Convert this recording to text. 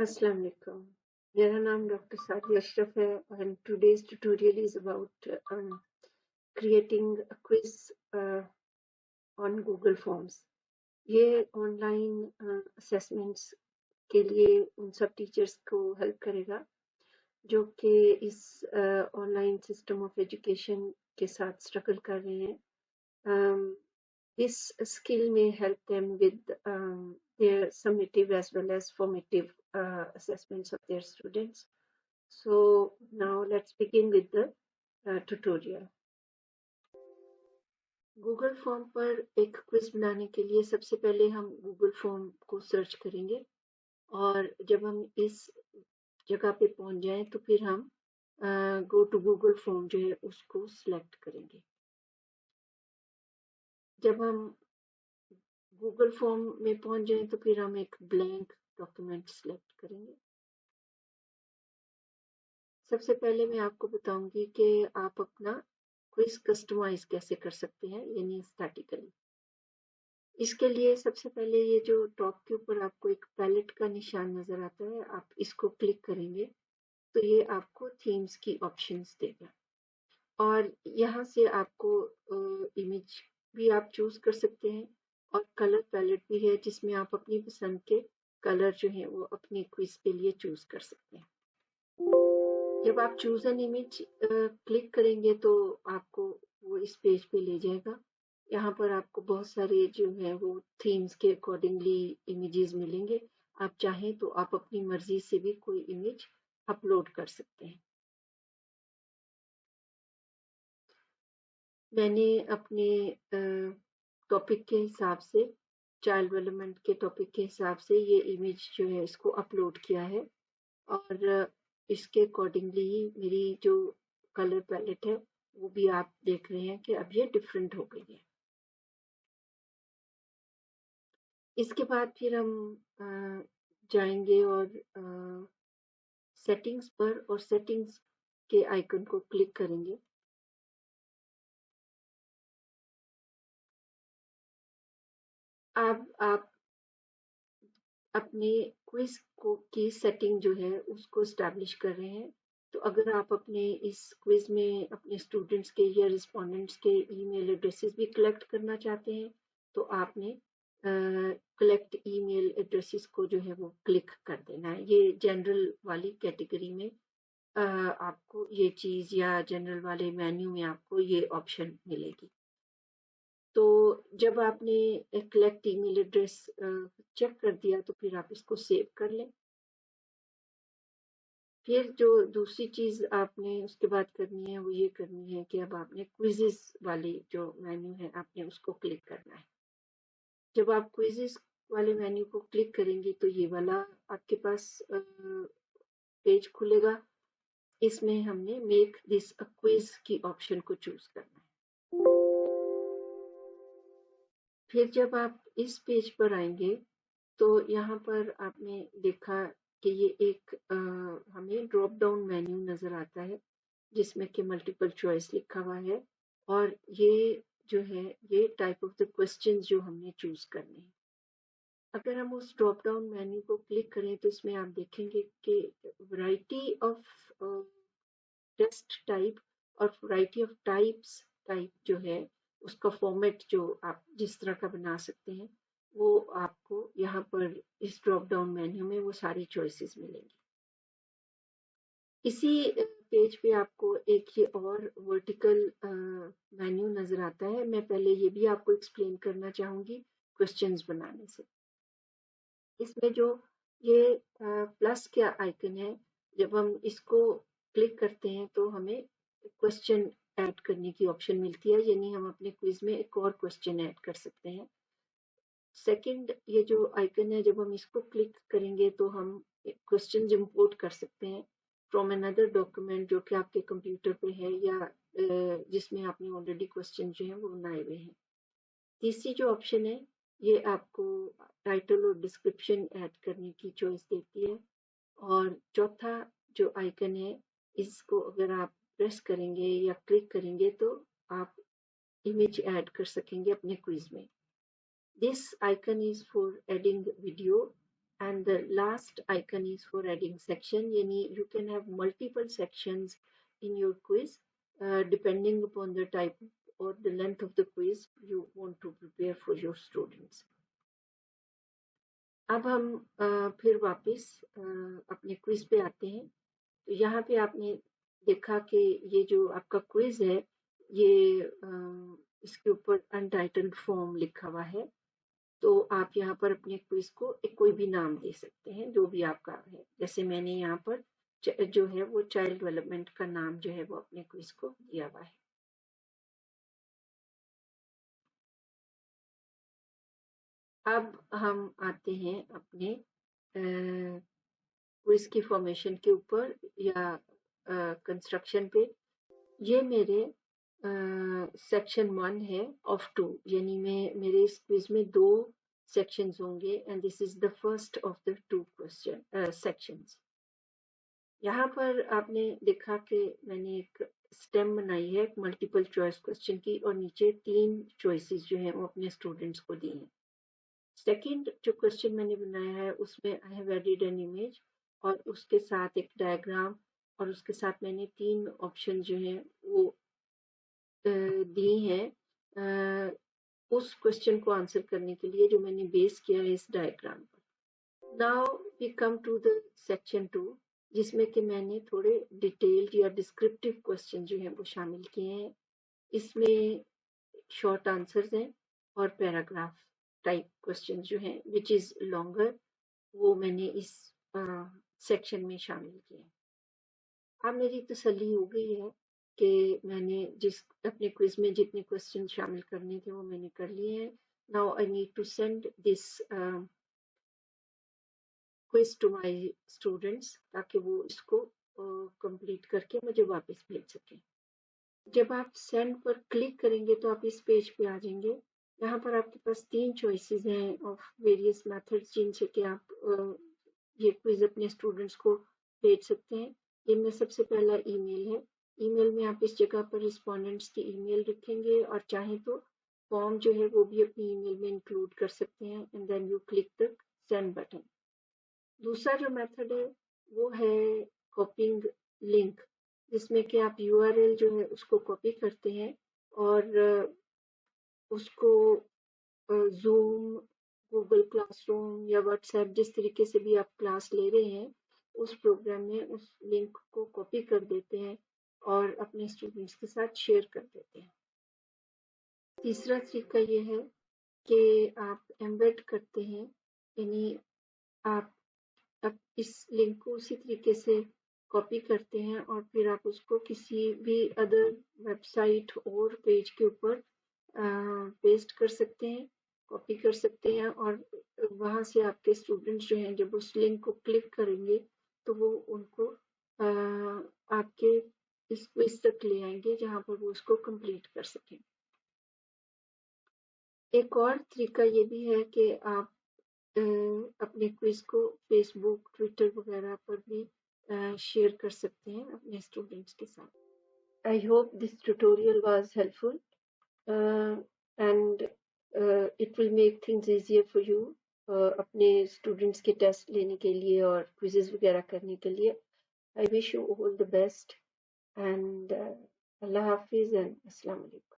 अस्सलाम वालेकुम। मेरा नाम डॉक्टर सादिया अशरफ है and today's tutorial is about creating a quiz on Google Forms. ये ऑनलाइन असेसमेंट्स के लिए उन सब टीचर्स को हेल्प करेगा जो कि इस ऑनलाइन सिस्टम ऑफ एजुकेशन के साथ स्ट्रगल कर रहे हैं. This skill may help them with their summative as well as formative assessments of their students. So now let's begin with the tutorial. Google form पर एक क्विज बनाने के लिए सबसे पहले हम गूगल फॉर्म को सर्च करेंगे और जब हम इस जगह पे पहुंच जाएं तो फिर हम गो टू गूगल फॉर्म जो है उसको सिलेक्ट करेंगे. जब हम गूगल फॉर्म में पहुंच जाएं तो फिर हम एक ब्लैंक डॉक्यूमेंट सिलेक्ट करेंगे. सबसे पहले मैं आपको बताऊंगी कि आप अपना क्विज कस्टमाइज कैसे कर सकते हैं, यानी स्टैटिकली. इसके लिए सबसे पहले ये जो टॉप के ऊपर आपको एक पैलेट का निशान नजर आता है, आप इसको क्लिक करेंगे तो ये आपको थीम्स की ऑप्शंस देगा और यहाँ से आपको इमेज भी आप चूज कर सकते हैं और कलर पैलेट भी है जिसमें आप अपनी पसंद के कलर जो है वो अपने क्विज के लिए चूज कर सकते हैं. जब आप चूज एन इमेज क्लिक करेंगे तो आपको वो इस पेज पे ले जाएगा. यहाँ पर आपको बहुत सारे जो है वो थीम्स के अकॉर्डिंगली इमेजेस मिलेंगे. आप चाहें तो आप अपनी मर्जी से भी कोई इमेज अपलोड कर सकते हैं. मैंने अपने टॉपिक के हिसाब से, चाइल्ड डेवलपमेंट के टॉपिक के हिसाब से ये इमेज जो है इसको अपलोड किया है और इसके अकॉर्डिंगली ही मेरी जो कलर पैलेट है वो भी आप देख रहे हैं कि अब ये डिफरेंट हो गई है. इसके बाद फिर हम जाएंगे और सेटिंग्स पर और सेटिंग्स के आइकन को क्लिक करेंगे. अब आप अपने क्विज को की सेटिंग जो है उसको स्टैब्लिश कर रहे हैं. तो अगर आप अपने इस क्विज में अपने स्टूडेंट्स के या रिस्पोंडेंट्स के ईमेल एड्रेसेस भी कलेक्ट करना चाहते हैं तो आपने कलेक्ट ईमेल एड्रेसेस को जो है वो क्लिक कर देना है. ये जनरल वाली कैटेगरी में आपको ये चीज या जनरल वाले मेन्यू में आपको ये ऑप्शन मिलेगी. तो जब आपने कलेक्ट ईमेल एड्रेस चेक कर दिया तो फिर आप इसको सेव कर लें. फिर जो दूसरी चीज आपने उसके बाद करनी है वो ये करनी है कि अब आपने क्विजेस वाली जो मेन्यू है आपने उसको क्लिक करना है. जब आप क्विजेस वाले मेन्यू को क्लिक करेंगे तो ये वाला आपके पास पेज खुलेगा. इसमें हमने मेक दिस अ क्विज की ऑप्शन को चूज करना है. फिर जब आप इस पेज पर आएंगे तो यहाँ पर आपने देखा कि ये एक हमें ड्रॉप डाउन मेन्यू नजर आता है जिसमें कि मल्टीपल चॉइस लिखा हुआ है और ये जो है ये टाइप ऑफ द क्वेश्चन जो हमने चूज करने हैं. अगर हम उस ड्रॉप डाउन मेन्यू को क्लिक करें तो इसमें आप देखेंगे कि वैरायटी ऑफ टेस्ट टाइप और वैरायटी ऑफ टाइप जो है उसका फॉर्मेट जो आप जिस तरह का बना सकते हैं वो आपको यहाँ पर इस ड्रॉप डाउन मेन्यू में वो सारी चॉइसेस मिलेंगी. इसी पेज पे आपको एक ये और वर्टिकल मेन्यू नजर आता है. मैं पहले ये भी आपको एक्सप्लेन करना चाहूंगी क्वेश्चंस बनाने से. इसमें जो ये प्लस का आइकन है जब हम इसको क्लिक करते हैं तो हमें क्वेश्चन ऐड करने की ऑप्शन मिलती है, यानी हम अपने क्विज में एक और क्वेश्चन ऐड कर सकते हैं. सेकंड ये जो आइकन है जब हम इसको क्लिक करेंगे तो हम क्वेश्चन इंपोर्ट कर सकते हैं फ्रॉम अनदर डॉक्यूमेंट जो कि आपके कंप्यूटर पे है या जिसमें आपने ऑलरेडी क्वेश्चन जो है वो बनाए हुए हैं. तीसरी जो ऑप्शन है ये आपको टाइटल और डिस्क्रिप्शन ऐड करने की चॉइस देती है और चौथा जो आइकन है इसको अगर आप प्रेस करेंगे या क्लिक करेंगे तो आप इमेज ऐड कर सकेंगे अपने क्विज में. This icon is for adding video and the last icon is for adding section. Yani you can have multiple sections in your quiz depending upon the type or the length of the quiz you want to prepare for your students. अब हम फिर वापस अपने quiz पे आते हैं। तो यहाँ पे आपने देखा कि ये जो आपका क्विज है ये इसके ऊपर अनटाइटल्ड फॉर्म लिखा हुआ है। तो आप यहाँ पर अपने क्विज को एक कोई भी नाम दे सकते हैं जो भी आपका है। जैसे मैंने यहाँ पर जो है वो चाइल्ड डेवलपमेंट का नाम जो है वो अपने क्विज को दिया हुआ है। अब हम आते हैं अपने क्विज की फॉर्मेशन के ऊपर या कंस्ट्रक्शन पे। ये मेरे सेक्शन 1 है ऑफ 2, यानी मेरे इस क्विज में 2 सेक्शंस होंगे and this is the first of the 2 question sections. यहाँ पर आपने देखा कि मैंने एक स्टेम बनाई है मल्टीपल चॉइस क्वेश्चन की और नीचे 3 चॉइसेस जो हैं वो अपने स्टूडेंट्स को दी हैं। सेकंड जो क्वेश्चन मैंने बनाया है उसमें I have added an image और उसके साथ एक डायग्राम और उसके साथ मैंने 3 ऑप्शन जो हैं वो दी हैं उस क्वेश्चन को आंसर करने के लिए जो मैंने बेस किया है इस डायग्राम पर। Now we come to the section 2 जिसमें कि मैंने थोड़े डिटेल्ड या डिस्क्रिप्टिव क्वेश्चन जो हैं वो शामिल किए हैं। इसमें शॉर्ट आंसर्स हैं और पैराग्राफ टाइप क्वेश्चन जो हैं विच इज लॉन्गर वो मैंने इस सेक्शन में शामिल किए। अब मेरी तसल्ली हो गई है कि मैंने जिस अपने क्विज में जितने क्वेश्चन शामिल करने थे वो मैंने कर लिए हैं। Now I need to send this quiz to my students ताकि वो इसको कंप्लीट करके मुझे वापस भेज सकें। जब आप सेंड पर क्लिक करेंगे तो आप इस पेज पे आ जाएंगे। यहाँ पर आपके पास 3 चॉइसेस हैं ऑफ वेरियस मेथड्स जिनसे कि आप ये क्विज अपने स्टूडेंट्स को भेज सकते हैं। इनमें सबसे पहला ईमेल है। ईमेल में आप इस जगह पर रिस्पोंडेंट्स की ईमेल रखेंगे और चाहें तो फॉर्म जो है वो भी अपनी ईमेल में इंक्लूड कर सकते हैं and then you click the send button. दूसरा जो मेथड है वो है कॉपिंग लिंक जिसमें कि आप यूआरएल जो है उसको कॉपी करते हैं और उसको जूम गूगल क्लासरूम या व्हाट्सएप जिस तरीके से भी आप क्लास ले रहे हैं उस प्रोग्राम में उस लिंक को कॉपी कर देते हैं और अपने स्टूडेंट्स के साथ शेयर कर देते हैं। तीसरा तरीका ये है कि आप एम्बेड करते हैं, यानी आप इस लिंक को उसी तरीके से कॉपी करते हैं और फिर आप उसको किसी भी अदर वेबसाइट और पेज के ऊपर पेस्ट कर सकते हैं, कॉपी कर सकते हैं और वहाँ से आपके स्टूडेंट्स जो हैं जब उस लिंक को क्लिक करेंगे तो वो उनको आपके इस क्विज तक ले आएंगे जहाँ पर वो उसको कंप्लीट कर सकें। एक और तरीका ये भी है कि आप अपने क्विज को फेसबुक, ट्विटर वगैरह पर भी शेयर कर सकते हैं अपने स्टूडेंट्स के साथ। I hope this tutorial was helpful and it will make things easier for you अपने स्टूडेंट्स के टेस्ट लेने के लिए और क्विजेस वगैरह करने के लिए। I wish you all the best and Allah Hafiz and अस्सलाम वालेकुम।